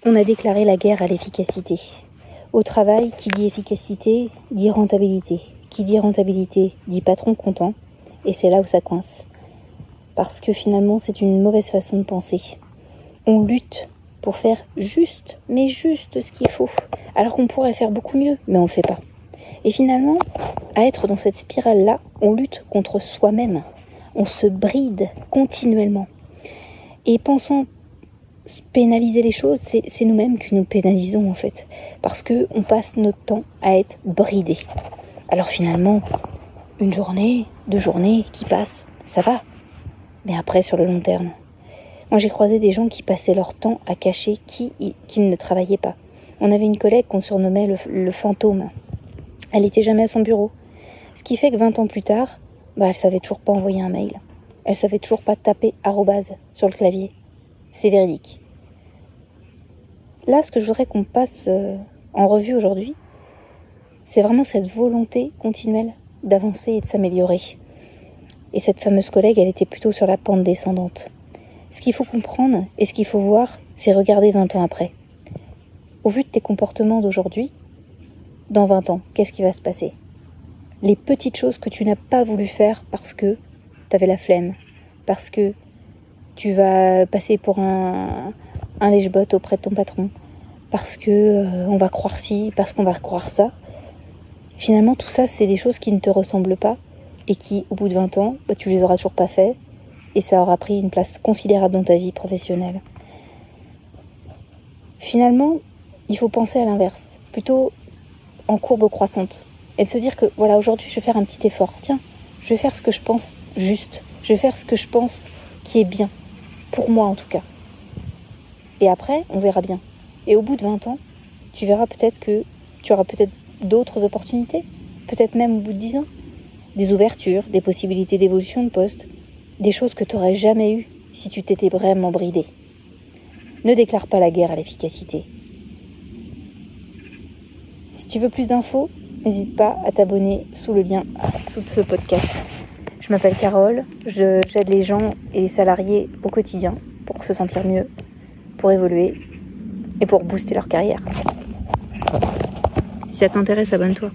On a déclaré la guerre à l'efficacité. Au travail, qui dit efficacité, dit rentabilité. Qui dit rentabilité, dit patron content. Et c'est là où ça coince. Parce que finalement, c'est une mauvaise façon de penser. On lutte pour faire juste, mais juste ce qu'il faut. Alors qu'on pourrait faire beaucoup mieux, mais on ne le fait pas. Et finalement, à être dans cette spirale-là, on lutte contre soi-même. On se bride continuellement. Et pensant pénaliser les choses, c'est nous-mêmes que nous pénalisons en fait. Parce qu'on passe notre temps à être bridés. Alors finalement, une journée, 2 journées qui passent, ça va. Mais après, sur le long terme, moi j'ai croisé des gens qui passaient leur temps à cacher qu'ils ne travaillaient pas. On avait une collègue qu'on surnommait le fantôme. Elle n'était jamais à son bureau. Ce qui fait que 20 ans plus tard, elle savait toujours pas envoyer un mail. Elle savait toujours pas taper arrobase sur le clavier. C'est véridique. Là, ce que je voudrais qu'on passe en revue aujourd'hui, c'est vraiment cette volonté continuelle d'avancer et de s'améliorer. Et cette fameuse collègue, elle était plutôt sur la pente descendante. Ce qu'il faut comprendre et ce qu'il faut voir, c'est regarder 20 ans après. Au vu de tes comportements d'aujourd'hui, dans 20 ans, qu'est-ce qui va se passer ? Les petites choses que tu n'as pas voulu faire parce que tu avais la flemme, parce que tu vas passer pour un lèche-botte auprès de ton patron, parce que on va croire ci, parce qu'on va croire ça. Finalement, tout ça, c'est des choses qui ne te ressemblent pas et qui, au bout de 20 ans, tu les auras toujours pas fait et ça aura pris une place considérable dans ta vie professionnelle. Finalement, il faut penser à l'inverse, plutôt en courbe croissante, et de se dire que voilà, aujourd'hui, je vais faire un petit effort. Tiens, je vais faire ce que je pense juste, je vais faire ce que je pense qui est bien, pour moi en tout cas. Et après, on verra bien. Et au bout de 20 ans, tu verras peut-être que tu auras peut-être d'autres opportunités, peut-être même au bout de 10 ans, des ouvertures, des possibilités d'évolution de poste, des choses que tu n'aurais jamais eues si tu t'étais vraiment bridé. Ne déclare pas la guerre à l'efficacité. Si tu veux plus d'infos, n'hésite pas à t'abonner sous le lien sous ce podcast. Je m'appelle Carole, j'aide les gens et les salariés au quotidien pour se sentir mieux, pour évoluer et pour booster leur carrière. Si ça t'intéresse, abonne-toi.